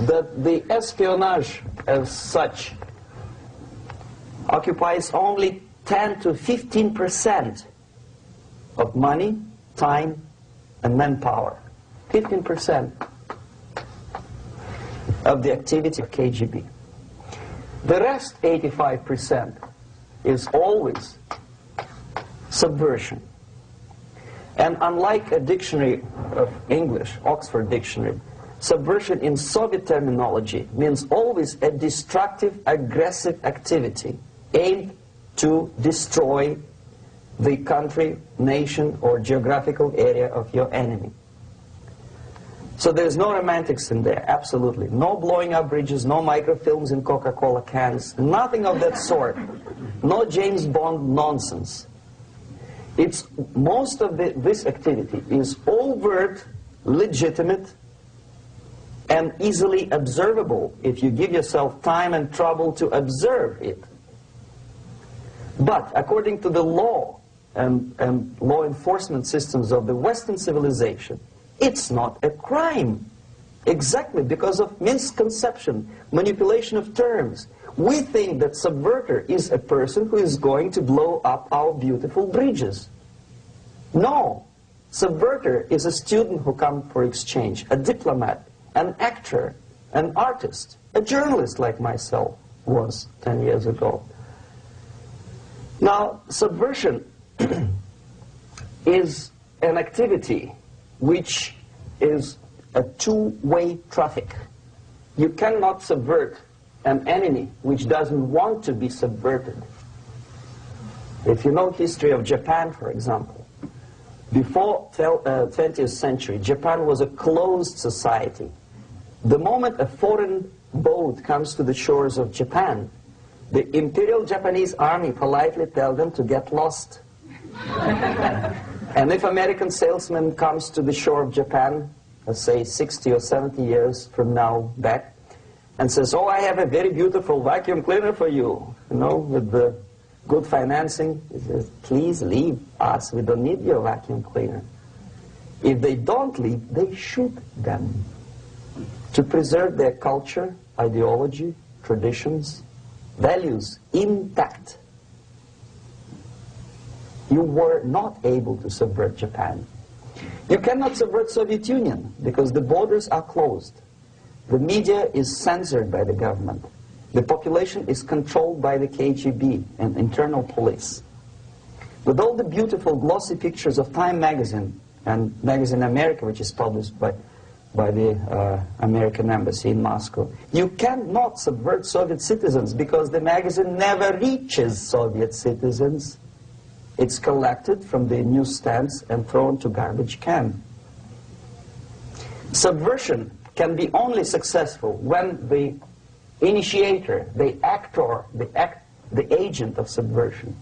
that the espionage as such occupies only 10 to 15% of money, time, and manpower. 15% of the activity of KGB. The rest, 85%, is always subversion. And unlike a dictionary of English, Oxford Dictionary, subversion in Soviet terminology means always a destructive, aggressive activity aimed to destroy the country, nation, or geographical area of your enemy. So there's no romantics in there, absolutely. No blowing up bridges, no microfilms in Coca-Cola cans, nothing of that sort. No James Bond nonsense. It's most of this activity is overt, legitimate, and easily observable if you give yourself time and trouble to observe it. But according to the law and law enforcement systems of the Western civilization, it's not a crime. Exactly because of misconception, manipulation of terms. We think that subverter is a person who is going to blow up our beautiful bridges. No. Subverter is a student who comes for exchange, a diplomat, an actor, an artist, a journalist like myself was 10 years ago. Now, subversion is an activity which is a two-way traffic. You cannot subvert an enemy which doesn't want to be subverted. If you know history of Japan, for example, before 20th century, Japan was a closed society. The moment a foreign boat comes to the shores of Japan, the Imperial Japanese Army politely tells them to get lost. And if American salesman comes to the shore of Japan, let's say 60 or 70 years from now back, and says, oh, I have a very beautiful vacuum cleaner for you, with the good financing, he says, please leave us, we don't need your vacuum cleaner. If they don't leave, they shoot them to preserve their culture, ideology, traditions, values intact. You were not able to subvert Japan. You cannot subvert Soviet Union because the borders are closed. The media is censored by the government. The population is controlled by the KGB and internal police. With all the beautiful glossy pictures of Time magazine and Magazine America, which is published by the American embassy in Moscow, you cannot subvert Soviet citizens because the magazine never reaches Soviet citizens. It's collected from the newsstands and thrown to garbage can. Subversion can be only successful when the initiator, the actor, the agent of subversion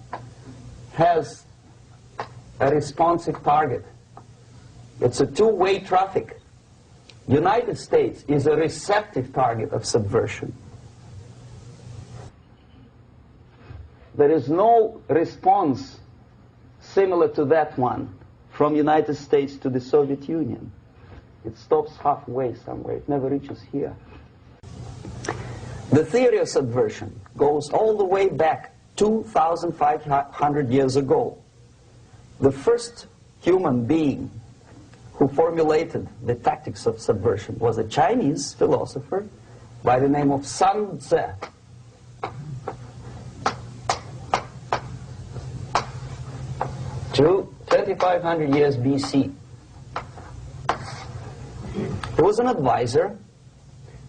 has a responsive target. It's a two-way traffic. United States is a receptive target of subversion. There is no response similar to that one from United States to the Soviet Union. It stops halfway somewhere. It never reaches here. The theory of subversion goes all the way back 2,500 years ago. The first human being who formulated the tactics of subversion was a Chinese philosopher by the name of Sun Tzu. 2,500 years BC. He was an advisor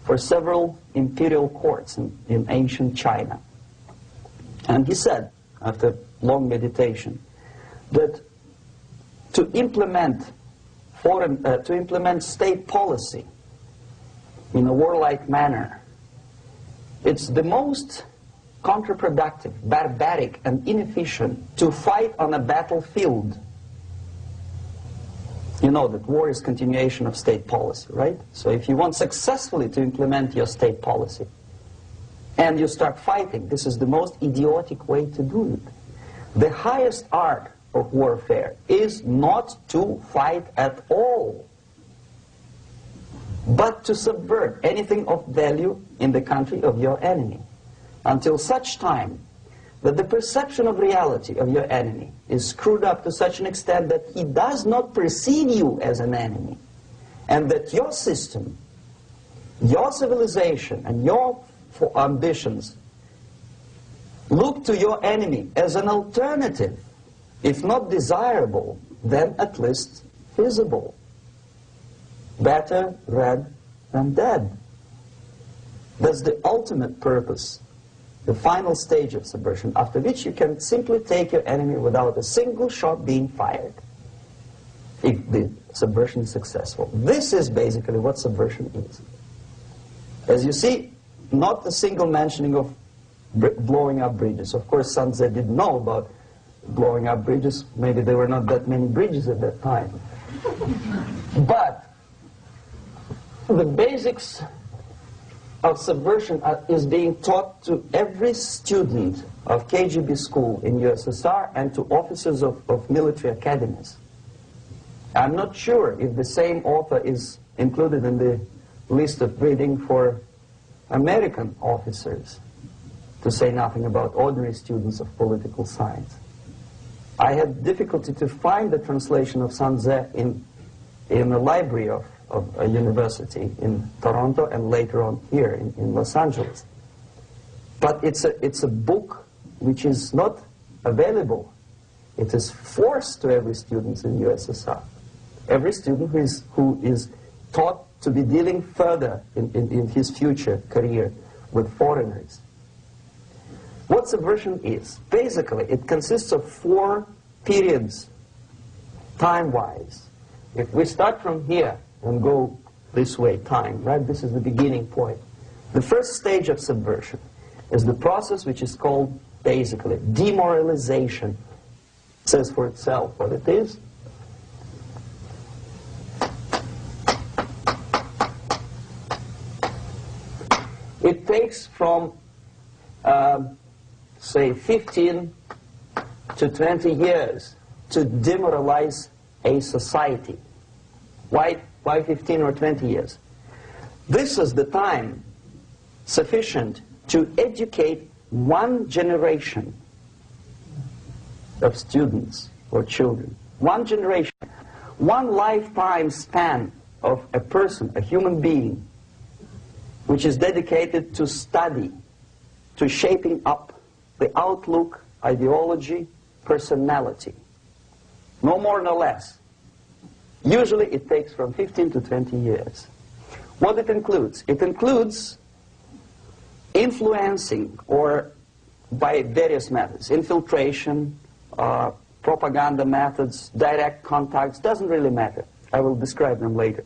for several imperial courts in ancient China. And he said, after long meditation, that to implement state policy in a warlike manner, it's the most counterproductive, barbaric, and inefficient to fight on a battlefield. You know that war is continuation of state policy, right? So if you want successfully to implement your state policy, and you start fighting, this is the most idiotic way to do it. The highest art of warfare is not to fight at all. but to subvert anything of value in the country of your enemy, until such time that the perception of reality of your enemy is screwed up to such an extent that he does not perceive you as an enemy, and that your system, your civilization, and your ambitions look to your enemy as an alternative, if not desirable, then at least feasible. Better red than dead. That's the ultimate purpose, the final stage of subversion, after which you can simply take your enemy without a single shot being fired, if the subversion is successful. This is basically what subversion is. As you see, not a single mentioning of blowing up bridges. Of course, Sun Tzu didn't know about blowing up bridges. Maybe there were not that many bridges at that time. But the basics of subversion is being taught to every student of KGB school in USSR and to officers of military academies. I'm not sure if the same author is included in the list of reading for American officers, to say nothing about ordinary students of political science. I had difficulty to find the translation of Sun Tzu in the library of a university in Toronto and later on here in Los Angeles. But it's a book which is not available. It is forced to every student in USSR. Every student who is taught to be dealing further in his future career with foreigners. What subversion is? Basically, it consists of 4 periods, time-wise. If we start from here and go this way, time, right? This is the beginning point. The first stage of subversion is the process which is called, basically, demoralization. It says for itself what it is. It takes from, say, 15 to 20 years to demoralize a society. Why 15 or 20 years? This is the time sufficient to educate one generation of students or children. One generation. One lifetime span of a person, a human being, which is dedicated to study, to shaping up the outlook, ideology, personality. No more, no less. Usually it takes from 15 to 20 years. What it includes? It includes influencing, or by various methods, infiltration, propaganda methods, direct contacts, doesn't really matter. I will describe them later.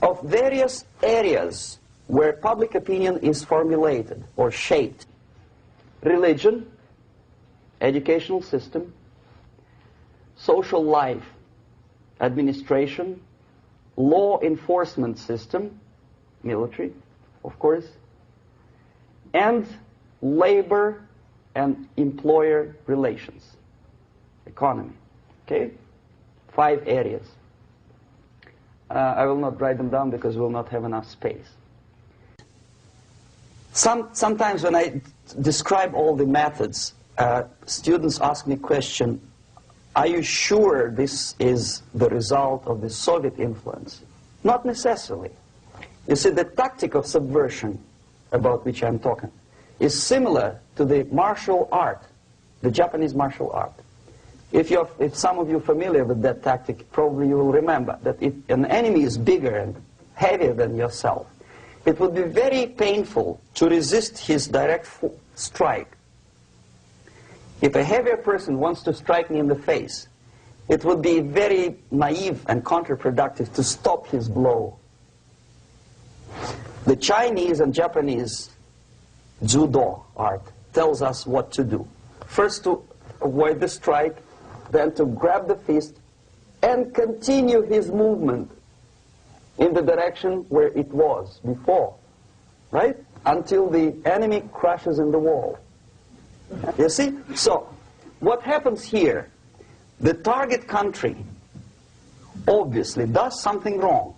Of various areas where public opinion is formulated or shaped. Religion, educational system, social life, administration, law enforcement system, military, of course, and labor and employer relations, economy. Okay? 5 areas. I will not write them down because we will not have enough space. Sometimes when I describe all the methods, students ask me question, are you sure this is the result of the Soviet influence? Not necessarily. You see, the tactic of subversion, about which I'm talking, is similar to the martial art, the Japanese martial art. If some of you are familiar with that tactic, probably you will remember that if an enemy is bigger and heavier than yourself, it would be very painful to resist his direct strike. If a heavier person wants to strike me in the face, it would be very naive and counterproductive to stop his blow. The Chinese and Japanese judo art tells us what to do. First to avoid the strike, then to grab the fist and continue his movement in the direction where it was before, right? Until the enemy crashes in the wall. You see? So, what happens here? The target country obviously does something wrong.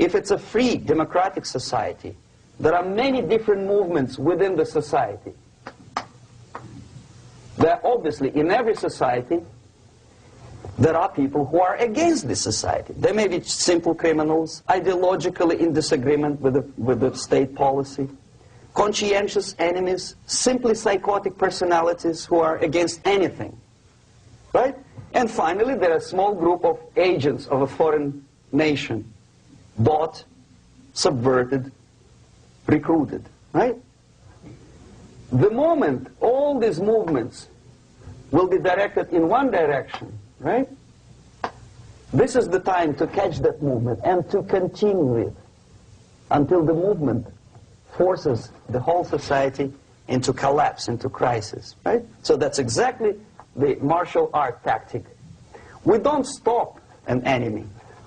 if it's a free democratic society, there are many different movements within the society. There are obviously, in every society, there are people who are against this society. They may be simple criminals, ideologically in disagreement with the state policy, conscientious enemies, simply psychotic personalities who are against anything. Right? And finally, there are a small group of agents of a foreign nation, bought, subverted, recruited. Right? The moment all these movements will be directed in one direction, right? This is the time to catch that movement and to continue it until the movement forces the whole society into collapse, into crisis, right? So that's exactly the martial art tactic. We don't stop an enemy.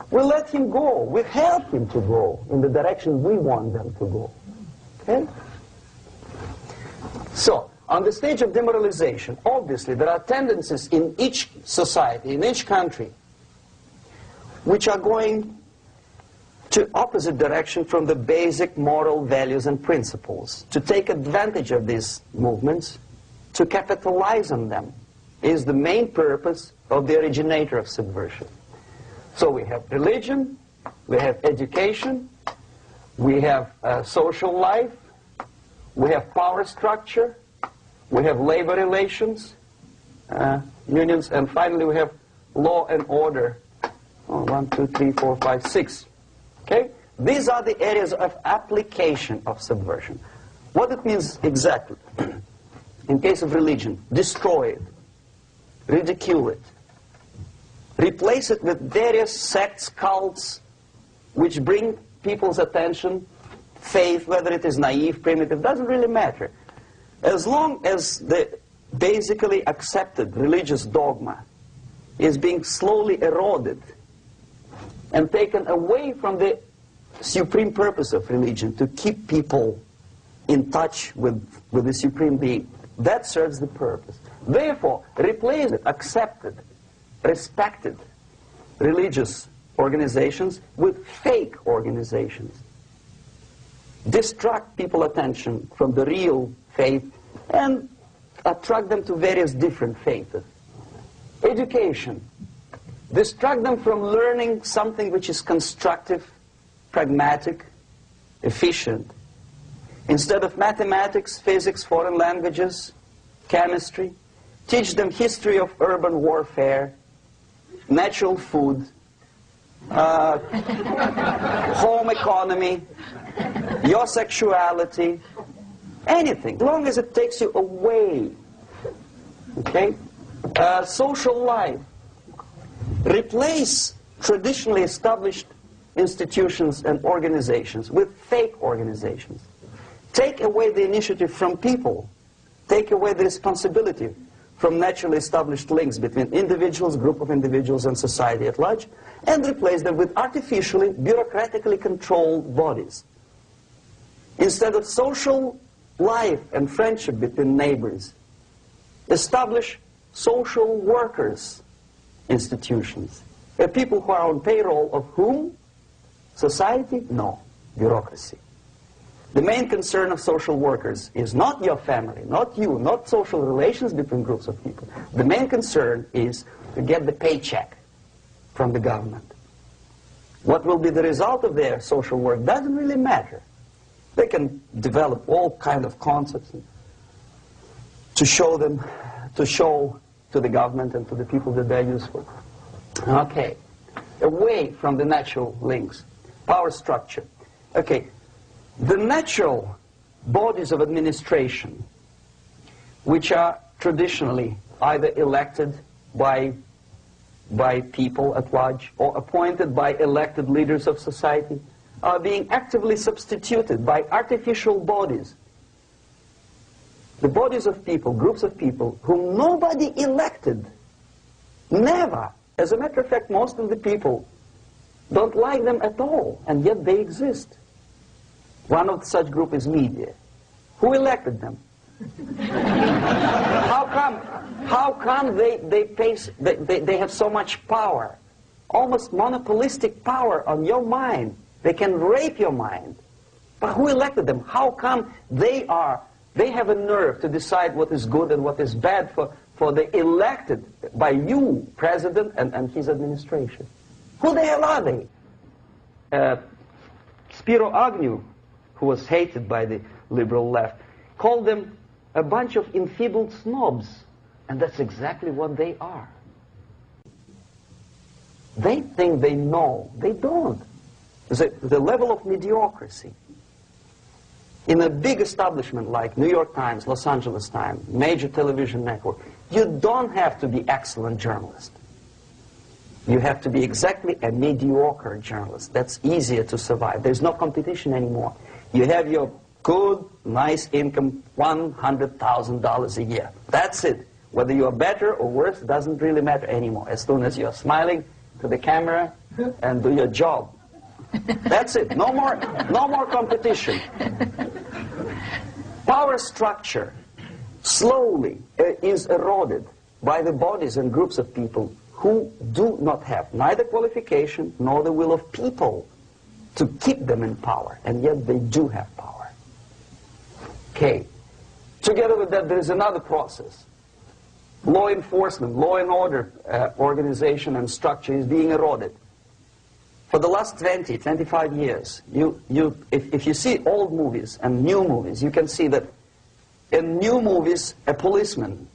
We let him go. We help him to go in the direction we want them to go. Okay? So, on the stage of demoralization, obviously there are tendencies in each society, in each country, which are going to opposite direction from the basic moral values and principles. To take advantage of these movements, to capitalize on them, is the main purpose of the originator of subversion. So we have religion, we have education, we have social life, we have power structure, we have labor relations, unions, and finally we have law and order. 1, 2, 3, 4, 5, 6. Okay? These are the areas of application of subversion. What it means exactly? In case of religion, destroy it, ridicule it, replace it with various sects, cults, which bring people's attention, faith, whether it is naive, primitive, doesn't really matter. As long as the basically accepted religious dogma is being slowly eroded and taken away from the supreme purpose of religion, to keep people in touch with the supreme being, that serves the purpose. Therefore, replace it, accepted, respected religious organizations with fake organizations. Distract people's attention from the real faith and attract them to various different faiths. Education. Distract them from learning something which is constructive, pragmatic, efficient. Instead of mathematics, physics, foreign languages, chemistry, teach them history of urban warfare, natural food, home economy, your sexuality, anything, as long as it takes you away. Okay? Social life. Replace traditionally established institutions and organizations with fake organizations. Take away the initiative from people. Take away the responsibility from naturally established links between individuals, group of individuals, and society at large, and replace them with artificially, bureaucratically controlled bodies. Instead of social life and friendship between neighbors, establish social workers institutions. People who are on payroll of whom? Society? No. Bureaucracy. The main concern of social workers is not your family, not you, not social relations between groups of people. The main concern is to get the paycheck from the government. What will be the result of their social work doesn't really matter. They can develop all kinds of concepts to show to the government and to the people that they're useful. Okay. Away from the natural links. Power structure. Okay. The natural bodies of administration, which are traditionally either elected by people at large or appointed by elected leaders of society, are being actively substituted by artificial bodies. The bodies of people, groups of people, whom nobody elected. Never. As a matter of fact, most of the people don't like them at all, and yet they exist. One of such group is media. Who elected them? How come they have so much power? Almost monopolistic power on your mind. They can rape your mind. But who elected them? How come they have a nerve to decide what is good and what is bad for the elected by you, president, and his administration? Who the hell are they? Spiro Agnew, who was hated by the liberal left, called them a bunch of enfeebled snobs. And that's exactly what they are. They think they know. They don't. The level of mediocrity. In a big establishment like New York Times, Los Angeles Times, major television network, you don't have to be excellent journalist. You have to be exactly a mediocre journalist. That's easier to survive. There's no competition anymore. You have your good, nice income, $100,000 a year. That's it. Whether you are better or worse doesn't really matter anymore. As soon as you're smiling to the camera and do your job. That's it. No more competition. Power structure slowly is eroded by the bodies and groups of people who do not have neither qualification nor the will of people to keep them in power, and yet they do have power. Okay. Together with that, there is another process. Law enforcement, law and order organization and structure is being eroded. For the last 20, 25 years, if you see old movies and new movies, you can see that in new movies, a policeman,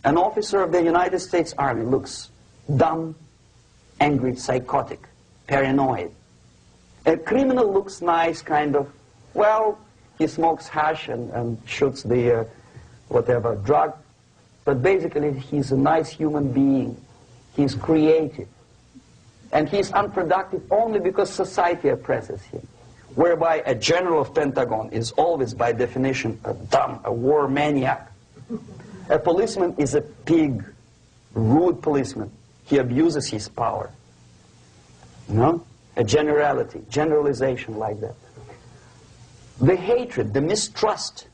an officer of the United States Army looks dumb, angry, psychotic, paranoid. A criminal looks nice, kind of, well, he smokes hash and shoots the whatever drug. But basically, he's a nice human being. He's creative. And he's unproductive only because society oppresses him. Whereby a general of Pentagon is always, by definition, a dumb, a war maniac. A policeman is a pig, rude policeman. He abuses his power. You know? A generality, generalization like that. The hatred, the mistrust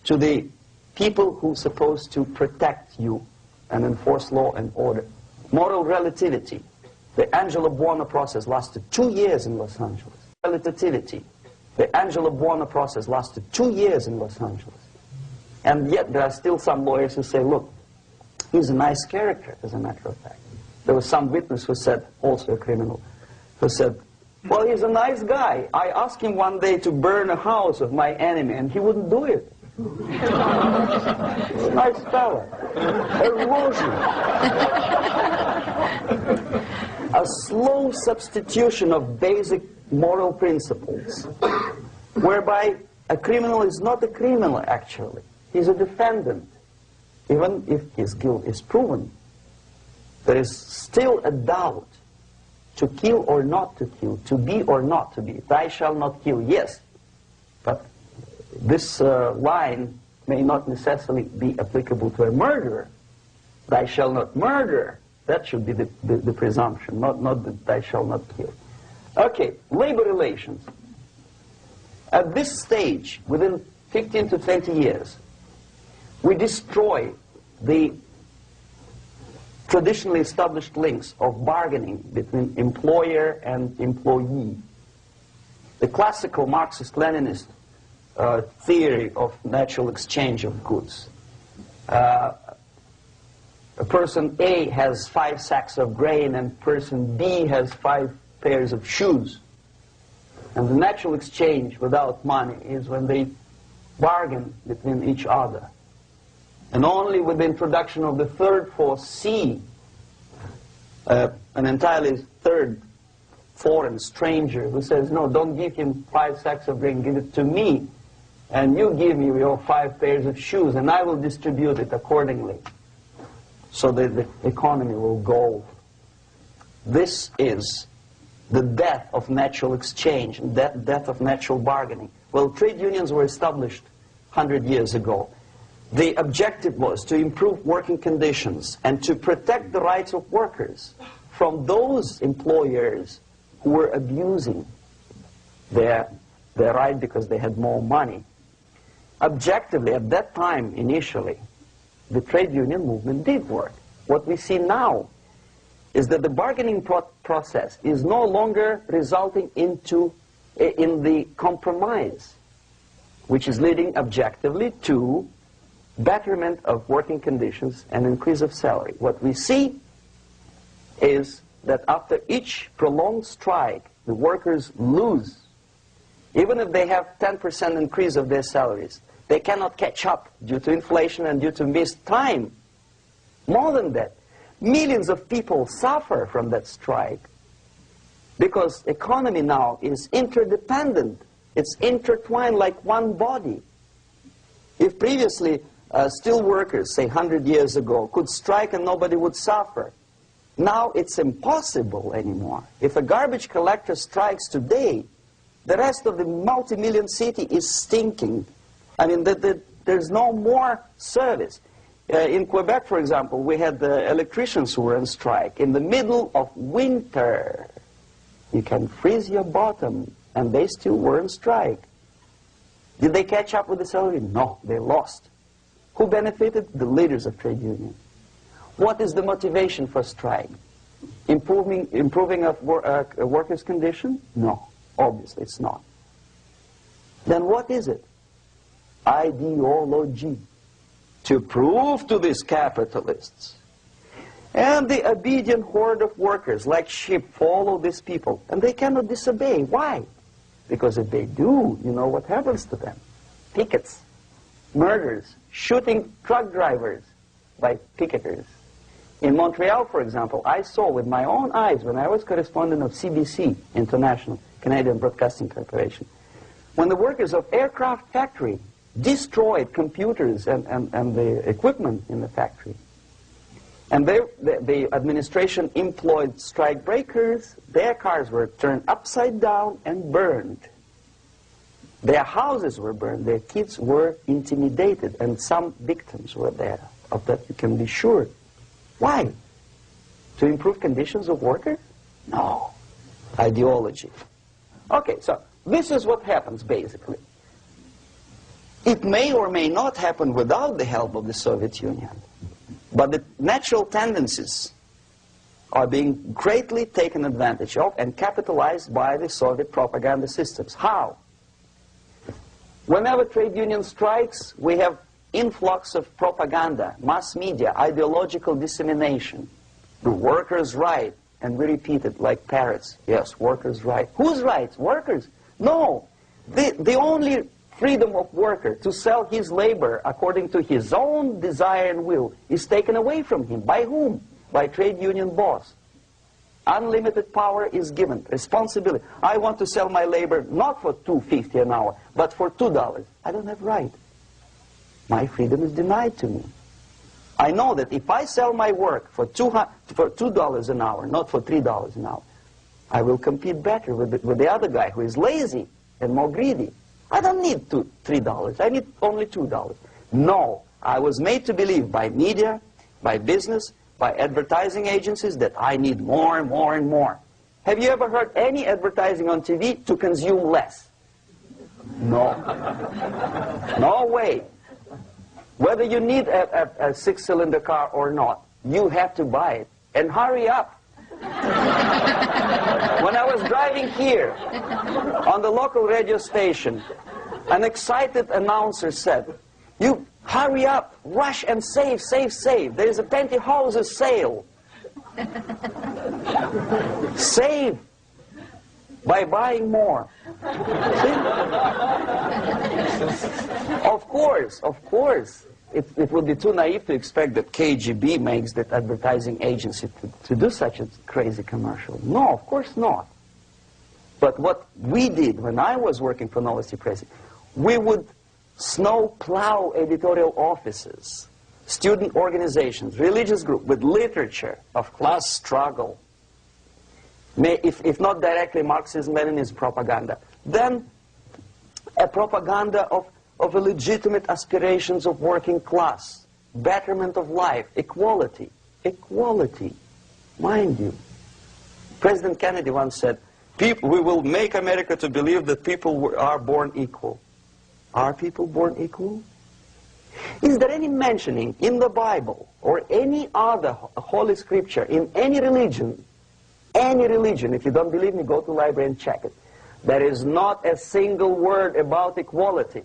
to the people who are supposed to protect you and enforce law and order. Moral relativity. The Angelo Buono process lasted 2 years in Los Angeles. Relativity. The Angelo Buono process lasted 2 years in Los Angeles. And yet there are still some lawyers who say, look, he's a nice character, as a matter of fact. There was some witness who said, also a criminal, who said, well, he's a nice guy. I asked him one day to burn a house of my enemy, and he wouldn't do it. Nice fella. Erosion. A slow substitution of basic moral principles, whereby a criminal is not a criminal, actually. He's a defendant. Even if his guilt is proven, there is still a doubt to kill or not to kill, to be or not to be. Thou shalt not kill, yes. But this line may not necessarily be applicable to a murderer. Thou shalt not murder. That should be the presumption, not that thou shalt not kill. Okay, labor relations. At this stage, within 15 to 20 years, we destroy the traditionally established links of bargaining between employer and employee. The classical Marxist-Leninist theory of natural exchange of goods. A person A has 5 sacks of grain and person B has 5 pairs of shoes. And the natural exchange without money is when they bargain between each other. And only with the introduction of the third force, C, an entirely third foreign stranger who says, no, don't give him 5 sacks of grain, give it to me. And you give me your 5 pairs of shoes, and I will distribute it accordingly. So that the economy will go. This is the death of natural exchange, death of natural bargaining. Well, trade unions were established 100 years ago. The objective was to improve working conditions and to protect the rights of workers from those employers who were abusing their right because they had more money. Objectively, at that time, initially, the trade union movement did work. What we see now is that the bargaining process is no longer resulting into in the compromise, which is leading objectively to betterment of working conditions and increase of salary. What we see is that after each prolonged strike, the workers lose. Even if they have 10% increase of their salaries, they cannot catch up due to inflation and due to missed time. More than that, millions of people suffer from that strike because economy now is interdependent. It's intertwined like one body. If previously steel workers, say 100 years ago, could strike and nobody would suffer, now it's impossible anymore. If a garbage collector strikes today, the rest of the multi-million city is stinking. I mean, there's no more service. In Quebec, for example, we had the electricians who were on strike in the middle of winter. You can freeze your bottom, and they still were on strike. Did they catch up with the salary? No, they lost. Who benefited? The leaders of trade unions. What is the motivation for strike? Improving of a workers' condition? No, obviously it's not. Then what is it? Ideology. To prove to these capitalists. And the obedient horde of workers, like sheep, follow these people. And they cannot disobey. Why? Because if they do, you know what happens to them? Pickets, murders, shooting truck drivers by picketers. In Montreal, for example, I saw with my own eyes when I was correspondent of CBC International, Canadian Broadcasting Corporation, when the workers of aircraft factory destroyed computers and the equipment in the factory. And the administration employed strike breakers. Their cars were turned upside down and burned. Their houses were burned. Their kids were intimidated. And some victims were there. Of that you can be sure. Why? To improve conditions of workers? No. Ideology. Okay, so this is what happens basically. It may or may not happen without the help of the Soviet Union. But the natural tendencies are being greatly taken advantage of and capitalized by the Soviet propaganda systems. How? Whenever trade union strikes, we have influx of propaganda, mass media, ideological dissemination. The workers' right, and we repeat it like parrots. Yes, workers' right. Whose rights? Workers? No. The only freedom of worker to sell his labor according to his own desire and will is taken away from him. By whom? By trade union boss. Unlimited power is given. Responsibility. I want to sell my labor not for $2.50 an hour, but for $2. I don't have right. My freedom is denied to me. I know that if I sell my work for $2 an hour, not for $3 an hour, I will compete better with the other guy who is lazy and more greedy. I don't need $3. I need only $2. No, I was made to believe by media, by business, by advertising agencies that I need more and more and more. Have you ever heard any advertising on TV to consume less? No. No way. Whether you need a six-cylinder car or not, you have to buy it. And hurry up. When I was driving here on the local radio station, an excited announcer said, "You hurry up, rush and save, save, save. There is a pantyhose sale." Save by buying more. See? Of course. It would be too naive to expect that KGB makes that advertising agency to do such a crazy commercial. No, of course not. But what we did when I was working for Novosti Press, we would snow plow editorial offices, student organizations, religious groups with literature of class struggle. If not directly Marxism-Leninism propaganda, then a propaganda of a legitimate aspirations of working class, betterment of life, equality. Equality, mind you. President Kennedy once said, we will make America to believe that people are born equal. Are people born equal? Is there any mentioning in the Bible or any other holy scripture in any religion, if you don't believe me, go to the library and check it, There is not a single word about equality.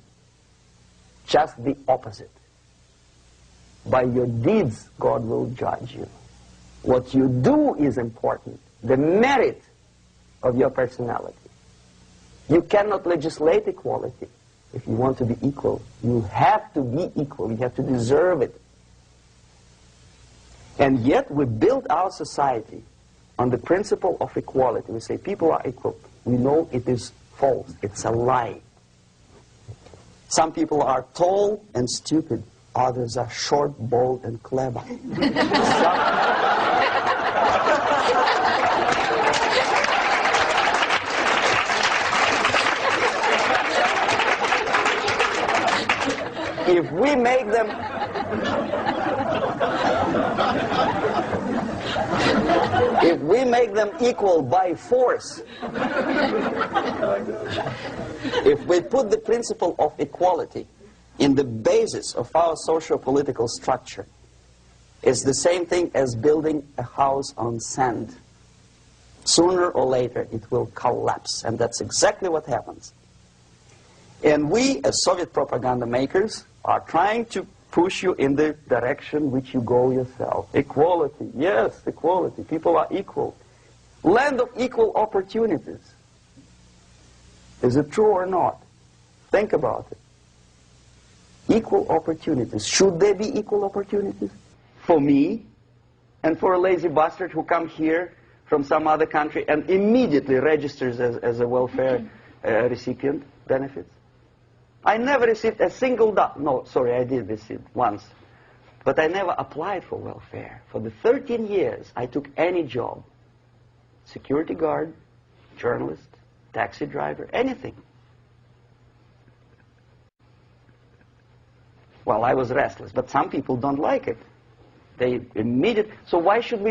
Just the opposite. By your deeds, God will judge you. What you do is important. The merit of your personality. You cannot legislate equality. If you want to be equal, you have to be equal. You have to deserve it. And yet we build our society on the principle of equality. We say people are equal. We know it is false. It's a lie. Some people are tall and stupid. Others are short, bold, and clever. If we make them equal by force, if we put the principle of equality in the basis of our socio-political structure, it's the same thing as building a house on sand. Sooner or later it will collapse, and that's exactly what happens. And we, as Soviet propaganda makers, are trying to push you in the direction which you go yourself. Equality, yes, equality. People are equal. Land of equal opportunities. Is it true or not? Think about it. Equal opportunities. Should there be equal opportunities? For me, and for a lazy bastard who comes here from some other country and immediately registers as a welfare recipient, benefits. I never received a single dollar. No, sorry, I did receive once. But I never applied for welfare. For the 13 years, I took any job. Security guard, journalist, taxi driver, anything. Well, I was restless, but some people don't like it. They immediately. So why should we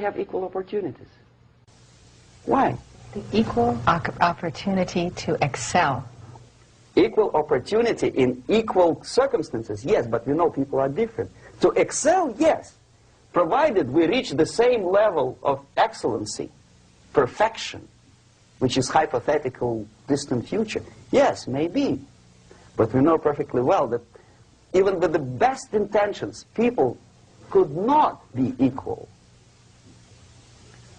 have equal opportunities? Why? The equal opportunity to excel. Equal opportunity in equal circumstances, yes, but we know people are different. To excel, yes, provided we reach the same level of excellency, perfection, which is hypothetical, distant future. Yes, maybe. But we know perfectly well that even with the best intentions, people could not be equal.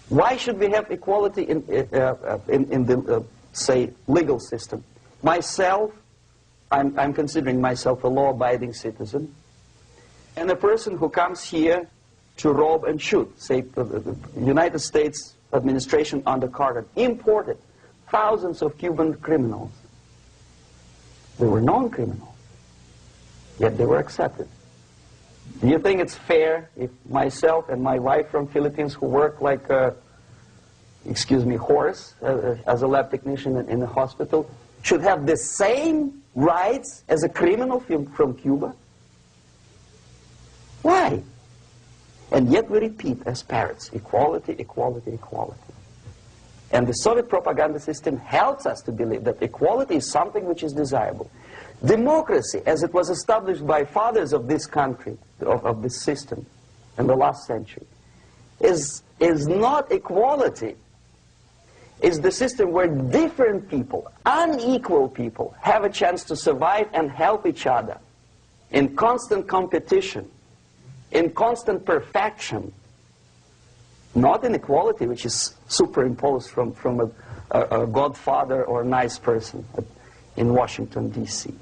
Why should we have equality in the, say, legal system? Myself, I'm considering myself a law-abiding citizen, and a person who comes here to rob and shoot, say, the United States administration under Carter, imported thousands of Cuban criminals. They were non-criminals, yet they were accepted. Do you think it's fair if myself and my wife from Philippines, who work like a, excuse me, horse as a lab technician in the hospital, should have the same rights as a criminal from Cuba? Why? And yet we repeat as parrots, equality, equality, equality. And the Soviet propaganda system helps us to believe that equality is something which is desirable. Democracy, as it was established by fathers of this country, of this system in the last century, is not equality. Is the system where different people, unequal people, have a chance to survive and help each other in constant competition, in constant perfection, not in equality, which is superimposed from a godfather or a nice person in Washington, D.C.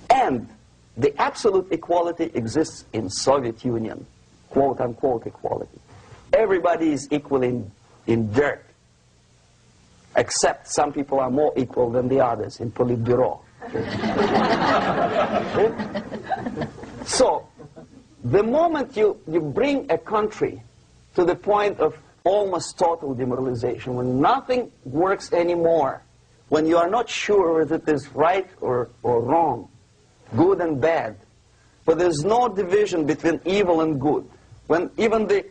And the absolute equality exists in Soviet Union, quote-unquote equality. Everybody is equal in dirt. Except some people are more equal than the others in Politburo. So, the moment you bring a country to the point of almost total demoralization, when nothing works anymore, when you are not sure whether it is right or wrong, good and bad, but there's no division between evil and good, when even the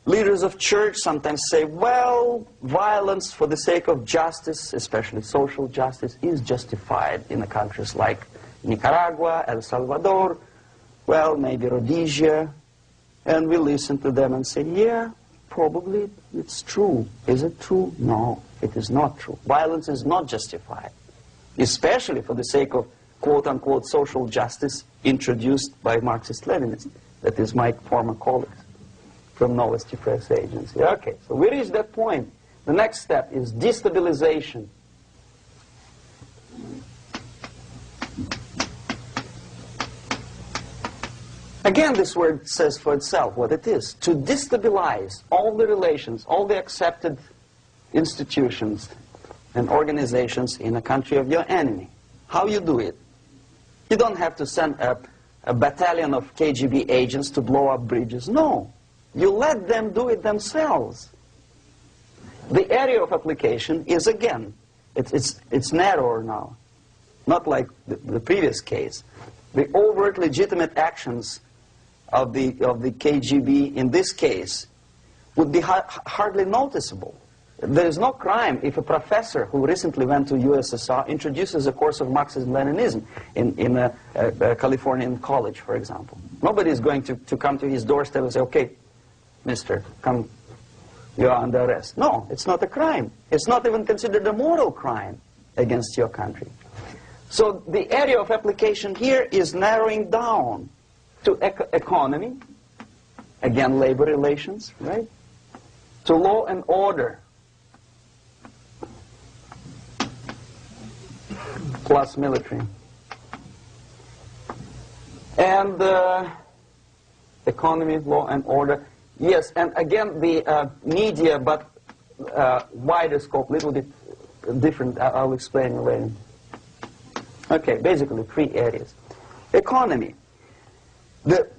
leaders of church sometimes say, well, violence for the sake of justice, especially social justice, is justified in the countries like Nicaragua, El Salvador, well, maybe Rhodesia, and we listen to them and say, yeah, probably it's true. Is it true? No, it is not true. Violence is not justified, especially for the sake of quote-unquote social justice introduced by Marxist-Leninists. That is my former colleagues from Novosti Press Agency. Okay, so we reached that point. The next step is destabilization. Again, this word says for itself what it is. To destabilize all the relations, all the accepted institutions and organizations in a country of your enemy. How you do it? You don't have to send a battalion of KGB agents to blow up bridges. No. You let them do it themselves. The area of application is, again, it's narrower now. Not like the previous case. The overt legitimate actions of the KGB in this case would be hardly noticeable. There is no crime if a professor who recently went to USSR introduces a course of Marxism-Leninism in a Californian college, for example. Nobody is going to come to his doorstep and say, okay, mister, come, you are under arrest. No, it's not a crime. It's not even considered a moral crime against your country. So the area of application here is narrowing down to economy, again labor relations, right? To law and order, plus military. And economy, law and order. Yes, and again the media, but wider scope, little bit different. I'll explain later. Okay, basically 3 areas. Economy. The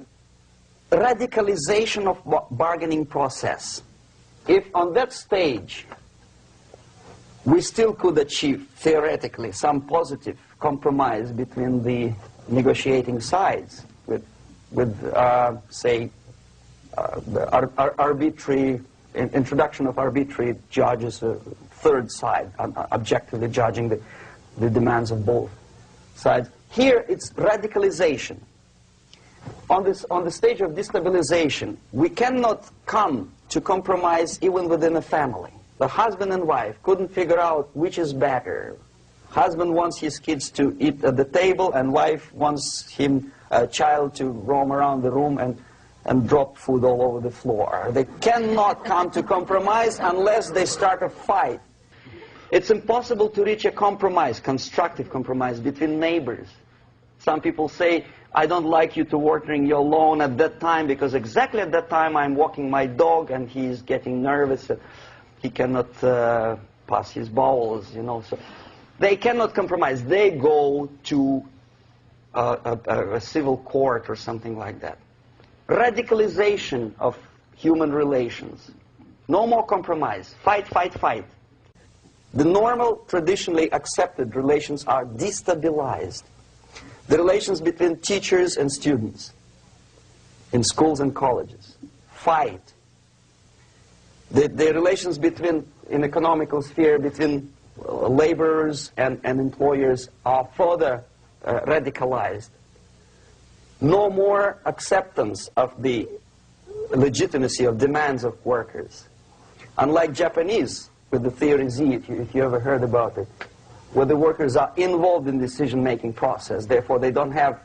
radicalization of bargaining process. If on that stage we still could achieve, theoretically, some positive compromise between the negotiating sides with say, the arbitrary, introduction of arbitrary judges, a third side, objectively judging the demands of both sides. Here it's radicalization. On the stage of destabilization, we cannot come to compromise even within a family. The husband and wife couldn't figure out which is better. Husband wants his kids to eat at the table, and wife wants a child to roam around the room and drop food all over the floor. They cannot come to compromise unless they start a fight. It's impossible to reach a compromise, constructive compromise, between neighbors. Some people say, I don't like you to watering your lawn at that time because exactly at that time I'm walking my dog and he's getting nervous. He cannot pass his bowels, you know. So they cannot compromise. They go to a civil court or something like that. Radicalization of human relations. No more compromise. Fight, fight, fight. The normal, traditionally accepted relations are destabilized. The relations between teachers and students in schools and colleges. Fight. The relations in economical sphere between laborers and employers are further radicalized. No more acceptance of the legitimacy of demands of workers. Unlike Japanese, with the theory Z, if you ever heard about it, where the workers are involved in the decision-making process, therefore they don't have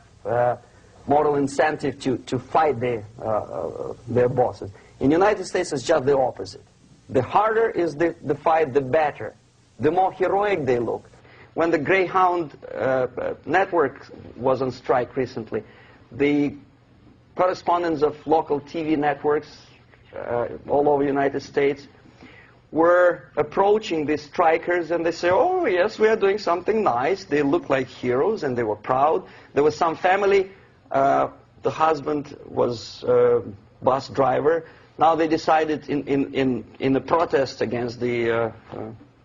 moral incentive to fight their bosses. In the United States, it's just the opposite. The harder is the fight, the better. The more heroic they look. When the Greyhound network was on strike recently, the correspondents of local TV networks all over the United States were approaching the strikers, and they say, oh yes, we are doing something nice. They look like heroes and they were proud. There was some family, the husband was a bus driver. Now they decided in a protest against the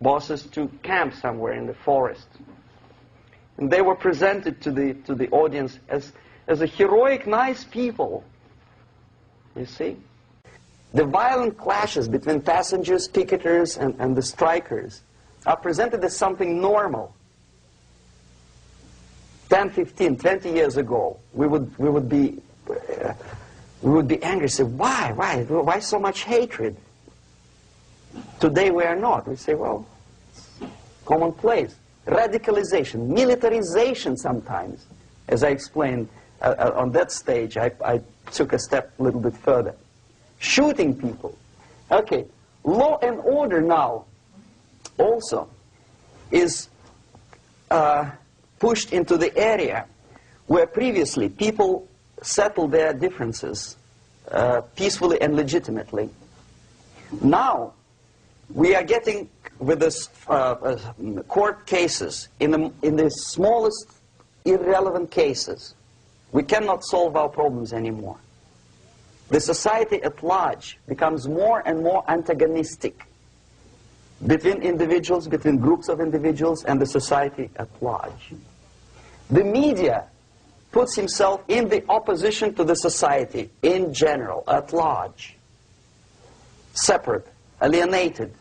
bosses to camp somewhere in the forest. And they were presented to the audience as a heroic, nice people. You see? The violent clashes between passengers, picketers, and the strikers are presented as something normal. 10, 15, 20 years ago, we would be angry, say, why so much hatred? Today we are not. We say, well, commonplace. Radicalization, militarization sometimes. As I explained on that stage, I took a step a little bit further. Shooting people. Okay, law and order now also is pushed into the area where previously people settled their differences peacefully and legitimately. Now, we are getting with this court cases in the smallest irrelevant cases. We cannot solve our problems anymore. The society at large becomes more and more antagonistic between individuals, between groups of individuals, and the society at large. The media puts himself in the opposition to the society in general, at large. Separate, alienated.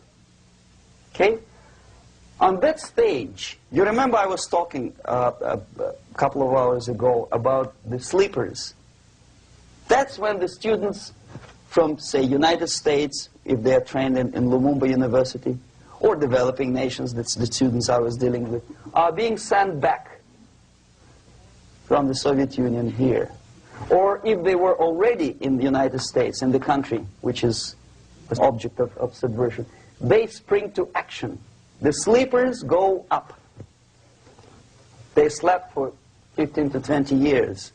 Okay? On that stage, you remember I was talking a couple of hours ago about the sleepers. That's when the students from, say, United States, if they are trained in Lumumba University, or developing nations, that's the students I was dealing with, are being sent back from the Soviet Union here. Or if they were already in the United States, in the country, which is the object of subversion, they spring to action. The sleepers go up. They slept for 15 to 20 years.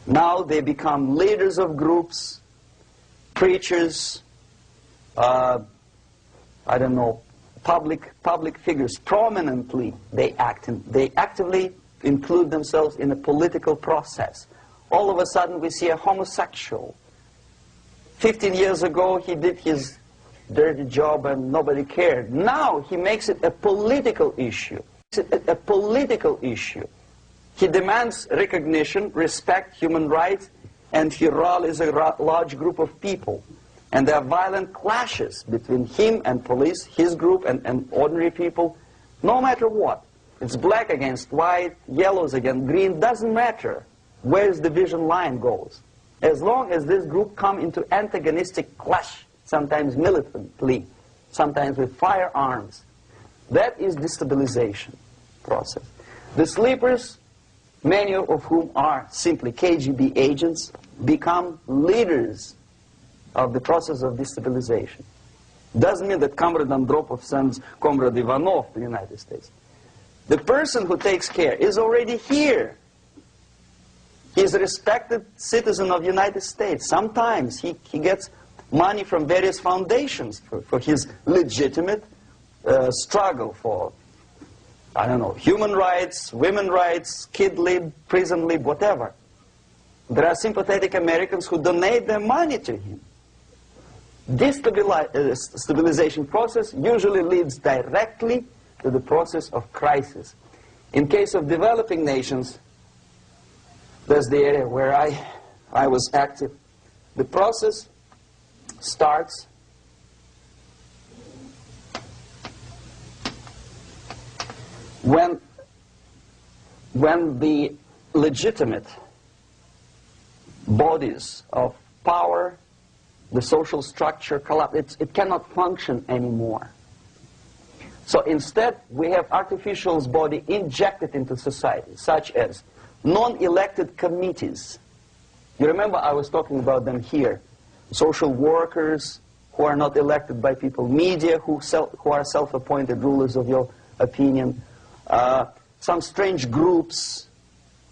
Now they become leaders of groups, preachers, I don't know, public figures. Prominently they actively include themselves in a political process. All of a sudden we see a homosexual. 15 years ago he did his dirty job and nobody cared. Now he makes it a political issue. A political issue. He demands recognition, respect, human rights, and he rallies a large group of people. And there are violent clashes between him and police, his group and ordinary people, no matter what. It's black against white, yellows against green, doesn't matter where the division line goes. As long as this group come into antagonistic clash, sometimes militantly, sometimes with firearms, that is destabilization process. The sleepers, many of whom are simply KGB agents, become leaders of the process of destabilization. Doesn't mean that Comrade Andropov sends Comrade Ivanov to the United States. The person who takes care is already here. He is a respected citizen of the United States. Sometimes he gets money from various foundations for his legitimate struggle for, I don't know, human rights, women's rights, kid lib, prison lib, whatever. There are sympathetic Americans who donate their money to him. This stabilization process usually leads directly to the process of crisis. In case of developing nations, that's the area where I was active. The process starts when the legitimate bodies of power, the social structure collapse. It cannot function anymore. So instead, we have artificial body injected into society, such as non-elected committees. You remember I was talking about them here. Social workers who are not elected by people, media who are self-appointed rulers of your opinion, some strange groups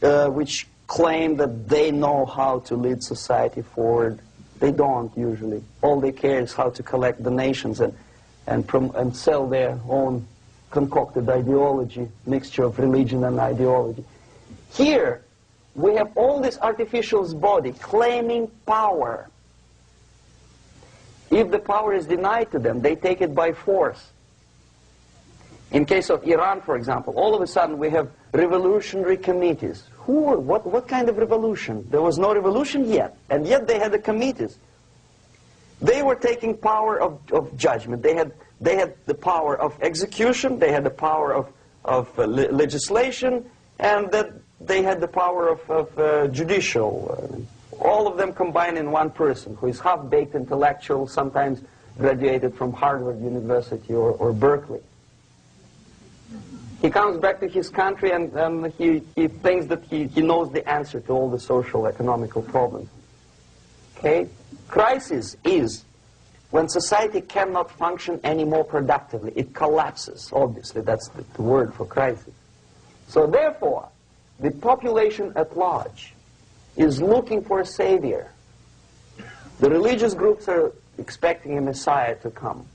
which claim that they know how to lead society forward. They don't usually. All they care is how to collect donations and sell their own concocted ideology, mixture of religion and ideology. Here, we have all this artificial body claiming power. If the power is denied to them, they take it by force. In case of Iran, for example, all of a sudden we have revolutionary committees. What kind of revolution? There was no revolution yet, and yet they had the committees. They were taking power of judgment. They had the power of execution, they had the power of legislation, and that they had the power of judicial. All of them combined in one person, who is half-baked intellectual, sometimes graduated from Harvard University or Berkeley. He comes back to his country and he thinks that he knows the answer to all the social, economical problems. Okay? Crisis is when society cannot function any more productively. It collapses, obviously. That's the word for crisis. So therefore, the population at large is looking for a savior. The religious groups are expecting a messiah to come.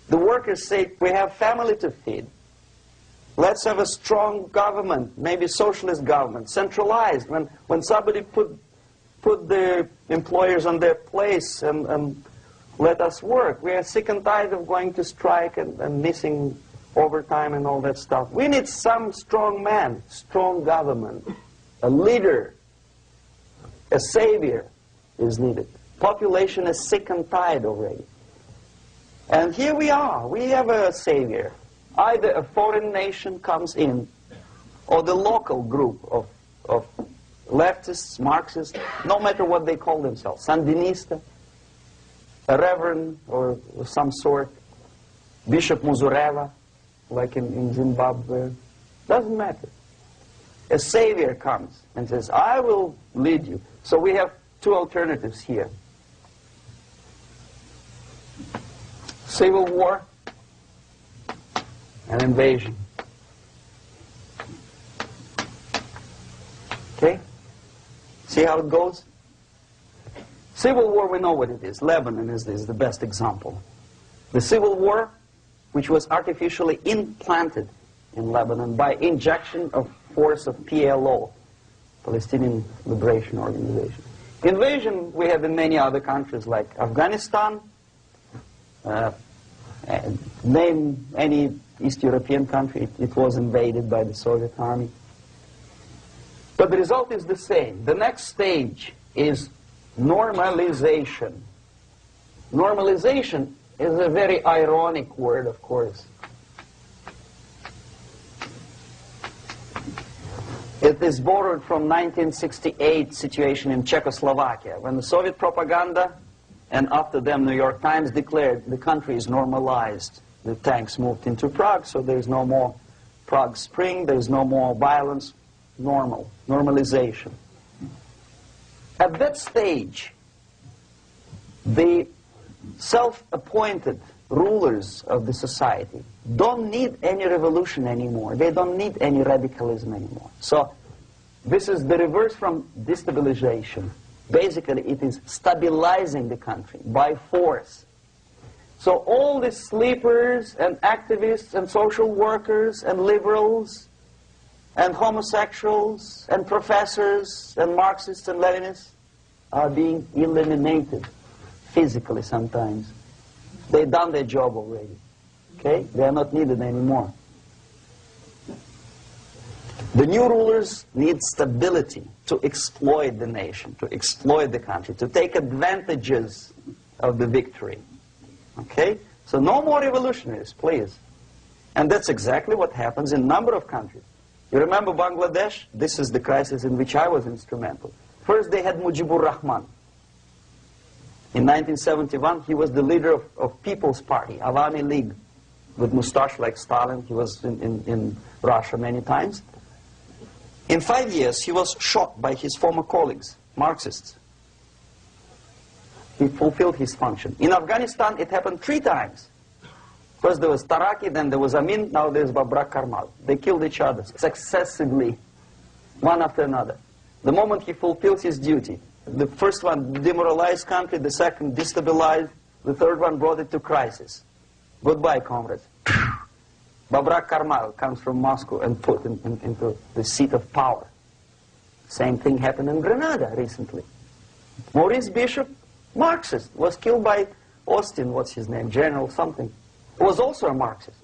The workers say, we have family to feed. Let's have a strong government, maybe socialist government, centralized. When somebody put the employers on their place and let us work. We are sick and tired of going to strike and missing overtime and all that stuff. We need some strong man, strong government, a leader, a savior is needed. Population is sick and tired already. And here we are. We have a savior. Either a foreign nation comes in, or the local group of leftists, Marxists, no matter what they call themselves, Sandinista, a reverend or some sort, Bishop Muzureva, like in Zimbabwe, doesn't matter. A savior comes and says, I will lead you. So we have two alternatives here. Civil war and invasion. Okay? See how it goes? Civil war, we know what it is. Lebanon is the best example. The civil war, which was artificially implanted in Lebanon by injection of force of PLO, Palestinian Liberation Organization. Invasion we have in many other countries like Afghanistan, name any East European country, it was invaded by the Soviet army. But the result is the same. The next stage is normalization. Normalization is a very ironic word, of course. It is borrowed from 1968 situation in Czechoslovakia, when the Soviet propaganda and after them New York Times declared the country is normalized. The tanks moved into Prague, so there's no more Prague Spring, there's no more violence. Normalization. At that stage, the self-appointed rulers of the society don't need any revolution anymore. They don't need any radicalism anymore. So this is the reverse from destabilization. Basically, it is stabilizing the country by force. So all the sleepers and activists and social workers and liberals and homosexuals and professors and Marxists and Leninists are being eliminated physically sometimes. They've done their job already. Okay? They are not needed anymore. The new rulers need stability to exploit the nation, to exploit the country, to take advantages of the victory. Okay? So no more revolutionaries, please. And that's exactly what happens in a number of countries. You remember Bangladesh? This is the crisis in which I was instrumental. First they had Mujibur Rahman. In 1971, he was the leader of People's Party, Awami League, with mustache like Stalin. He was in Russia many times. In 5 years, he was shot by his former colleagues, Marxists. He fulfilled his function. In Afghanistan, it happened 3 times. First there was Taraki, then there was Amin, now there's Babrak Karmal. They killed each other successively, one after another. The moment he fulfills his duty, the first one demoralized country, the second destabilized, the third one brought it to crisis. Goodbye, comrades. Babrak Karmal comes from Moscow and put into the seat of power. Same thing happened in Grenada recently. Maurice Bishop, Marxist, was killed by Austin, what's his name, General something. Was also a Marxist.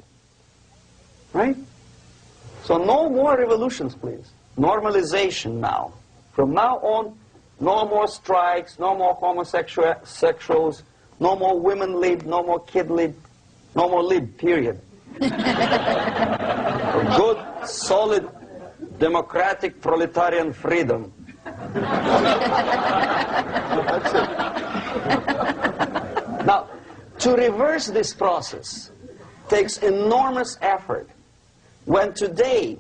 Right? So no more revolutions, please. Normalization now. From now on, no more strikes, no more homosexuals, no more women lib, no more kid lib, no more lib, period. Good, solid, democratic, proletarian freedom. That's it. Now, To reverse this process takes enormous effort. When today,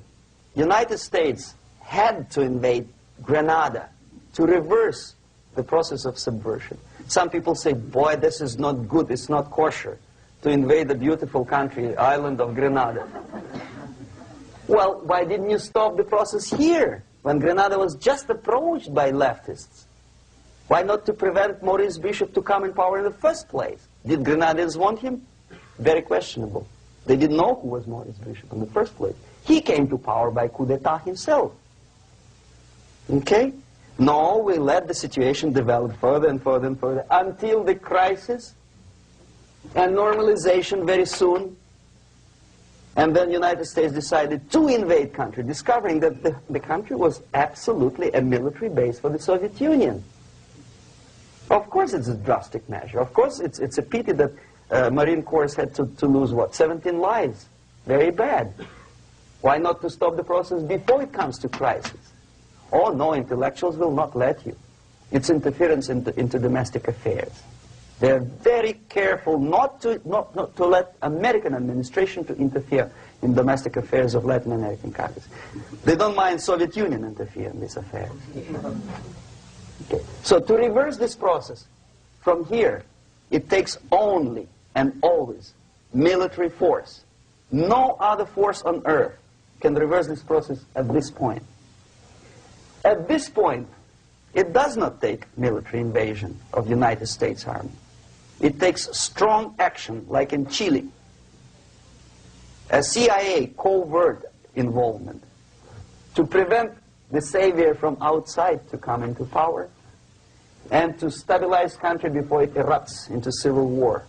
United States had to invade Grenada to reverse the process of subversion. Some people say, boy, this is not good, it's not kosher to invade the beautiful country, island of Grenada. Well, why didn't you stop the process here, when Grenada was just approached by leftists? Why not to prevent Maurice Bishop to come in power in the first place? Did Grenadians want him? Very questionable. They didn't know who was Maurice Bishop in the first place. He came to power by coup d'etat himself. Okay? No, we let the situation develop further and further and further until the crisis and normalization very soon. And then the United States decided to invade country, discovering that the country was absolutely a military base for the Soviet Union. Of course it's a drastic measure. Of course it's a pity that Marine Corps had to lose, what, 17 lives. Very bad. Why not to stop the process before it comes to crisis? Oh no, intellectuals will not let you. It's interference into domestic affairs. They're very careful not to let American administration to interfere in domestic affairs of Latin American countries. They don't mind Soviet Union interfere in these affairs. Okay. So to reverse this process from here, it takes only and always military force. No other force on earth can reverse this process at this point. At this point, it does not take military invasion of the United States Army. It takes strong action, like in Chile. A CIA covert involvement to prevent the savior from outside to come into power and to stabilize country before it erupts into civil war.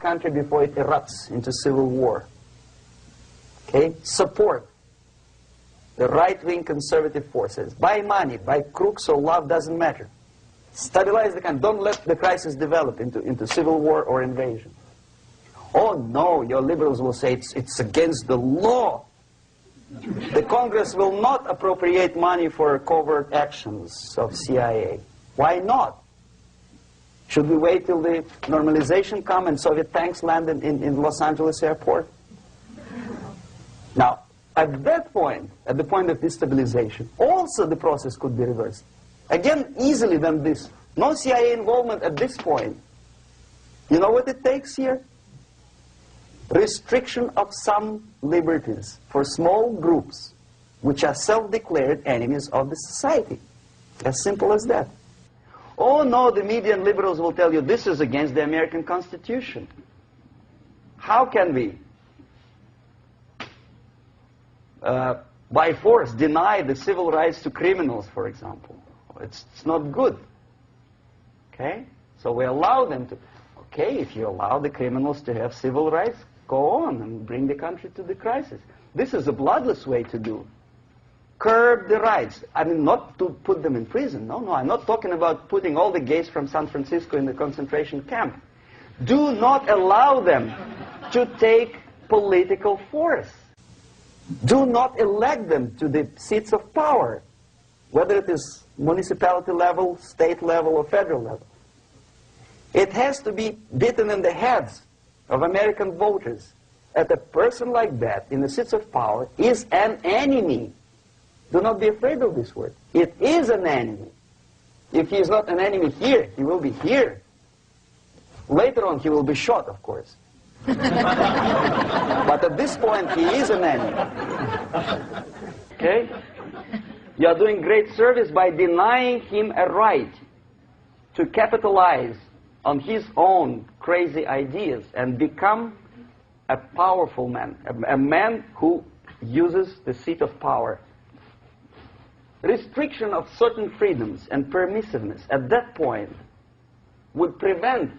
Country before it erupts into civil war. Okay? Support the right-wing conservative forces. By money, by crooks or love, doesn't matter. Stabilize the country. Don't let the crisis develop into civil war or invasion. Oh no, your liberals will say it's against the law. The Congress will not appropriate money for covert actions of CIA. Why not? Should we wait till the normalization come and Soviet tanks land in Los Angeles airport? Now, at that point, at the point of destabilization, also the process could be reversed. Again, easily than this. No CIA involvement at this point. You know what it takes here? Restriction of some liberties for small groups which are self-declared enemies of the society. As simple as that. Oh no, the media and liberals will tell you this is against the American Constitution. How can we, by force, deny the civil rights to criminals, for example? It's not good. Okay? So we allow them to. Okay, if you allow the criminals to have civil rights, go on and bring the country to the crisis. This is a bloodless way to do. Curb the rights. I mean, not to put them in prison. No, I'm not talking about putting all the gays from San Francisco in the concentration camp. Do not allow them to take political force. Do not elect them to the seats of power, whether it is municipality level, state level, or federal level. It has to be beaten in the heads of American voters that a person like that in the seats of power is an enemy. Do not be afraid of this word. It is an enemy. If he is not an enemy here, he will be here. Later on, he will be shot, of course. But at this point, he is an enemy. Okay? You are doing great service by denying him a right to capitalize on his own crazy ideas and become a powerful man, a man who uses the seat of power. Restriction of certain freedoms and permissiveness at that point would prevent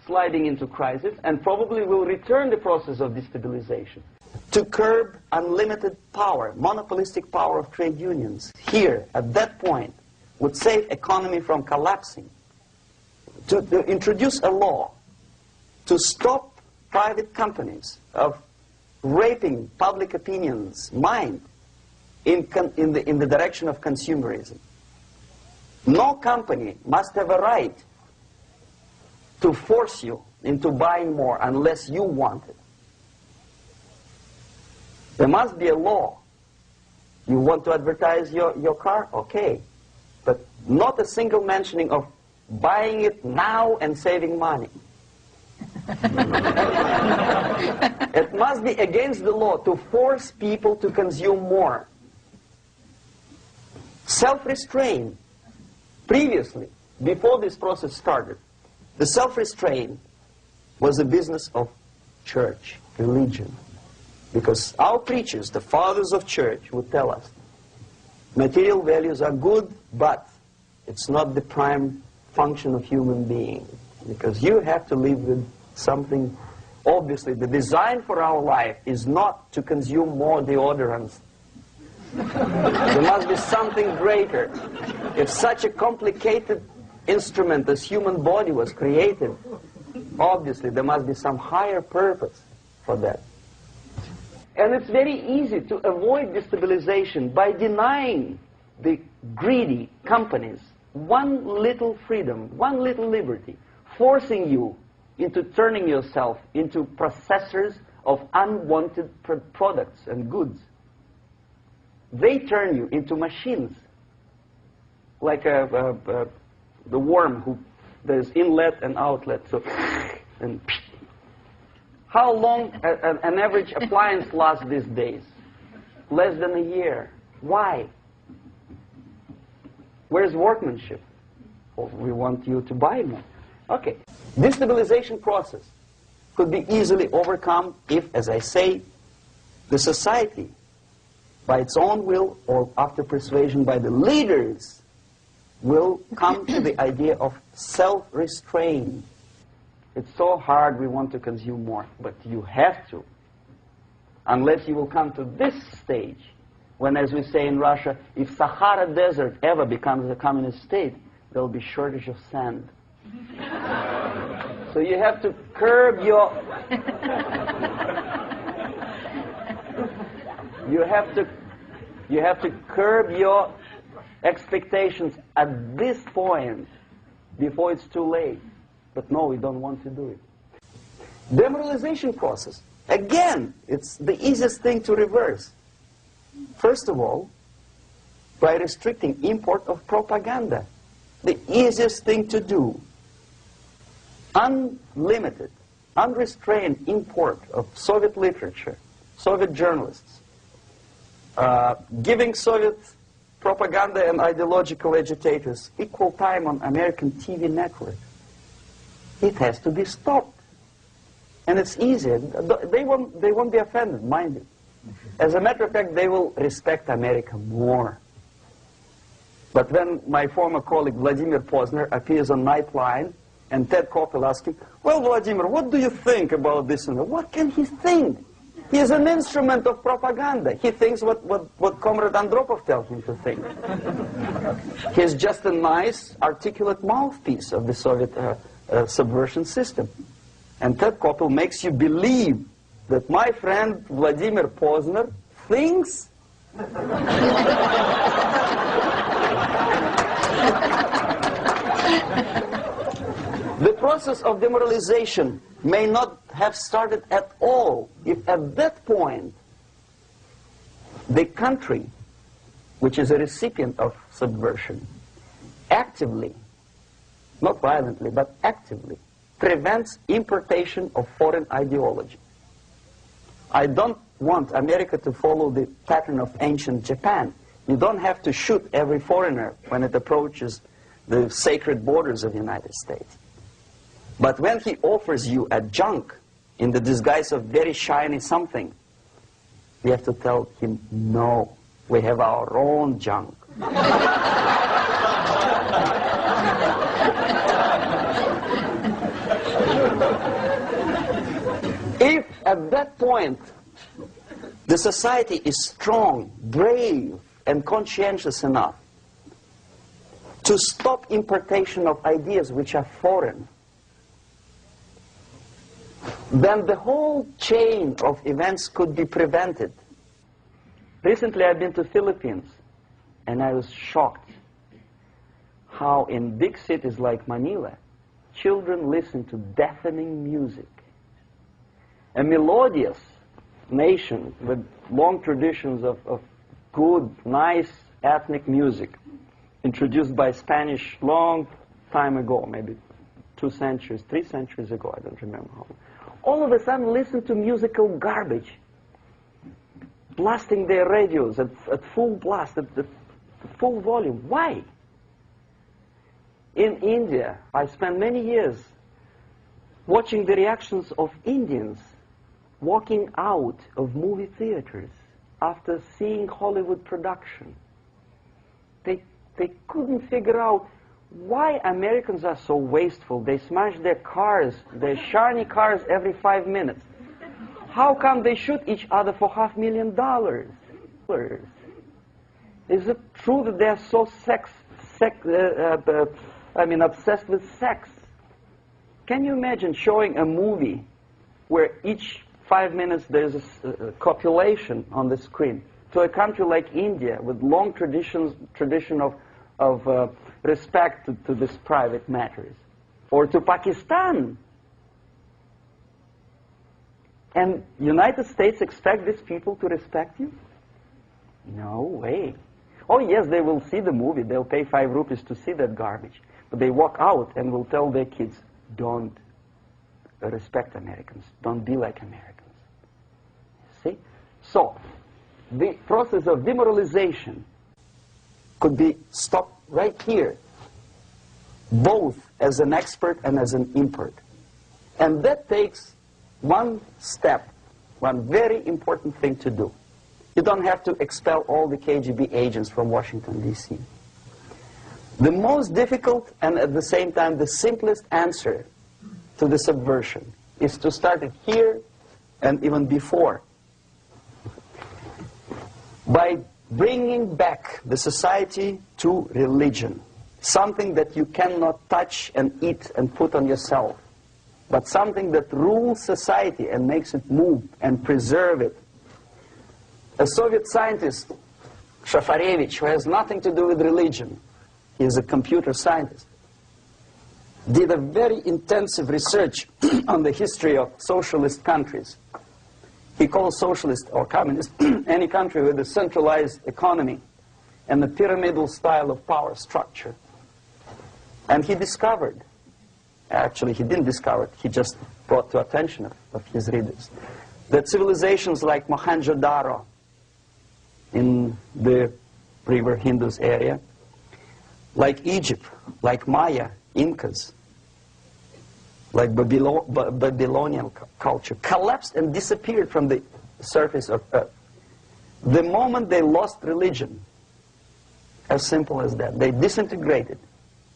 sliding into crisis and probably will return the process of destabilization. To curb unlimited power, monopolistic power of trade unions here at that point would save economy from collapsing. To introduce a law to stop private companies of raping public opinion's mind in the direction of consumerism. No company must have a right to force you into buying more unless you want it. There must be a law. You want to advertise your car? Okay. But not a single mentioning of buying it now and saving money. It must be against the law to force people to consume more. Self-restraint. Previously, before this process started, the self-restraint was a business of church, religion. Because our preachers, the fathers of church, would tell us, material values are good, but it's not the prime function of human being. Because you have to live with something. Obviously, the design for our life is not to consume more deodorants. There must be something greater. If such a complicated instrument as human body was created, obviously there must be some higher purpose for that. And it's very easy to avoid destabilization by denying the greedy companies one little freedom, one little liberty, forcing you into turning yourself into processors of unwanted products and goods. They turn you into machines, like the worm who there's inlet and outlet. So, and how long an average appliance lasts these days? Less than a year. Why? Where's workmanship? Well, we want you to buy more. Okay. Destabilization process could be easily overcome if, as I say, the society, by its own will or after persuasion by the leaders, will come to the idea of self-restraint. It's so hard, we want to consume more, but you have to. Unless you will come to this stage, when, as we say in Russia, if Sahara Desert ever becomes a communist state, there will be shortage of sand. So you have to curb your... You have to curb your expectations at this point before it's too late. But no, we don't want to do it. Demoralization process. Again, it's the easiest thing to reverse. First of all, by restricting import of propaganda. The easiest thing to do. Unlimited, unrestrained import of Soviet literature, Soviet journalists. Giving Soviet propaganda and ideological agitators equal time on American TV networks. It has to be stopped. And it's easy. They won't be offended, mind you. As a matter of fact, they will respect America more. But when my former colleague Vladimir Posner appears on Nightline and Ted Koppel asks him, well, Vladimir, what do you think about this and that? What can he think? He is an instrument of propaganda. He thinks what Comrade Andropov tells him to think. He's just a nice, articulate mouthpiece of the Soviet subversion system. And Ted Koppel makes you believe that my friend Vladimir Posner thinks the process of demoralization may not have started at all if at that point the country, which is a recipient of subversion, actively, not violently, but actively, prevents importation of foreign ideology. I don't want America to follow the pattern of ancient Japan. You don't have to shoot every foreigner when it approaches the sacred borders of the United States. But when he offers you a junk in the disguise of very shiny something, we have to tell him, no, we have our own junk. If at that point the society is strong, brave, and conscientious enough to stop importation of ideas which are foreign, then the whole chain of events could be prevented. Recently I've been to the Philippines, and I was shocked how in big cities like Manila, children listen to deafening music. A melodious nation with long traditions of good, nice ethnic music, introduced by Spanish long time ago, maybe 2 centuries, 3 centuries ago, I don't remember how. All of a sudden listen to musical garbage, blasting their radios at full blast, at full volume. Why? In India, I spent many years watching the reactions of Indians walking out of movie theaters after seeing Hollywood production. They couldn't figure out why Americans are so wasteful. They smash their cars, their shiny cars, every 5 minutes. How come they shoot each other for $500,000? Is it true that they're so obsessed with sex? Can you imagine showing a movie where each 5 minutes there's a copulation on the screen to a country like India with long tradition of respect to these private matters, or to Pakistan? And United States expect these people to respect you? No way. Oh yes, they will see the movie, they'll pay 5 rupees to see that garbage, but they walk out and will tell their kids, don't respect Americans, don't be like Americans. See? So, the process of demoralization could be stopped right here, both as an expert and as an import. And that takes one step, one very important thing to do. You don't have to expel all the KGB agents from Washington, D.C. The most difficult and at the same time the simplest answer to the subversion is to start it here and even before, by bringing back the society to religion, something that you cannot touch and eat and put on yourself, but something that rules society and makes it move and preserve it. A Soviet scientist, Shafarevich, who has nothing to do with religion, he is a computer scientist, did a very intensive research on the history of socialist countries. He calls socialist or communist any country with a centralized economy and a pyramidal style of power structure. And he discovered, actually he didn't discover it, he just brought to attention of his readers, that civilizations like Mohenjo-Daro in the river Indus area, like Egypt, like Maya, Incas, like Babylonian culture, collapsed and disappeared from the surface of Earth. The moment they lost religion, as simple as that, they disintegrated.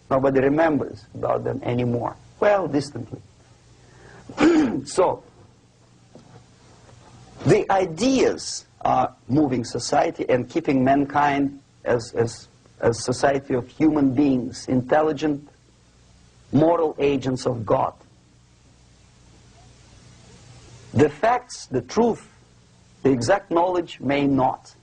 Nobody remembers about them anymore. Well, distantly. So, the ideas are moving society and keeping mankind as a society of human beings, intelligent, moral agents of God. The facts, the truth, the exact knowledge may not.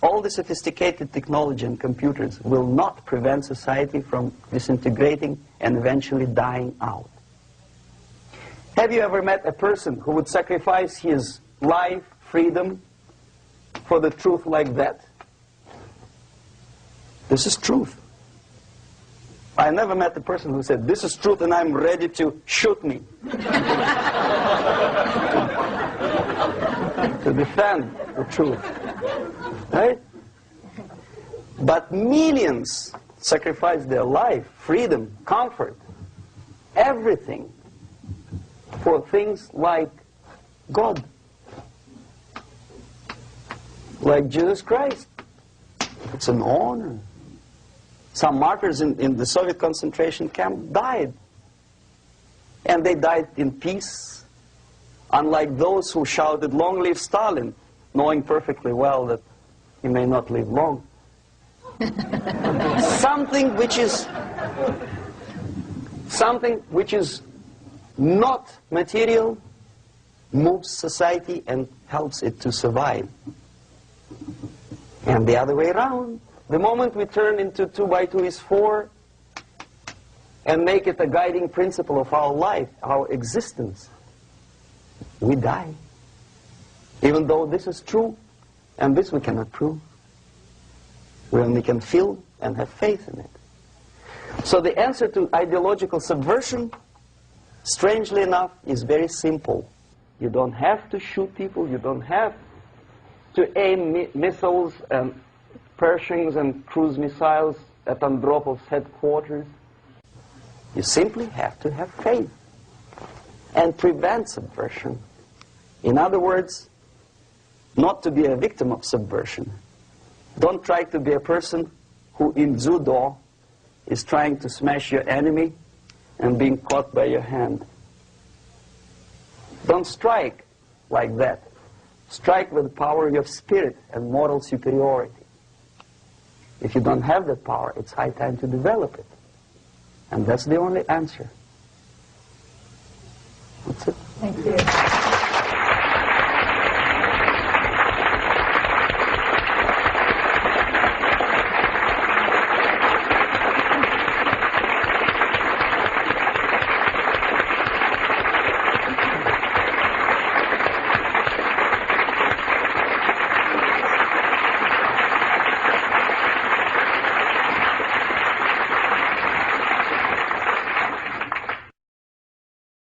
All the sophisticated technology and computers will not prevent society from disintegrating and eventually dying out. Have you ever met a person who would sacrifice his life, freedom, for the truth like that? This is truth. I never met a person who said, this is truth and I'm ready to shoot me. To defend the truth. Right? But millions sacrifice their life, freedom, comfort, everything for things like God, like Jesus Christ. It's an honor. Some martyrs in the Soviet concentration camp died. And they died in peace, unlike those who shouted, "Long live Stalin," knowing perfectly well that he may not live long. Something which is not material moves society and helps it to survive. And the other way around. The moment we turn into 2 by 2 is 4, and make it a guiding principle of our life, our existence, we die. Even though this is true, and this we cannot prove. We only can feel and have faith in it. So the answer to ideological subversion, strangely enough, is very simple. You don't have to shoot people, you don't have to aim missiles and Pershings and cruise missiles at Andropov's headquarters. You simply have to have faith and prevent subversion. In other words, not to be a victim of subversion. Don't try to be a person who in judo is trying to smash your enemy and being caught by your hand. Don't strike like that. Strike with the power of your spirit and moral superiority. If you don't have that power, it's high time to develop it. And that's the only answer. That's it. Thank you.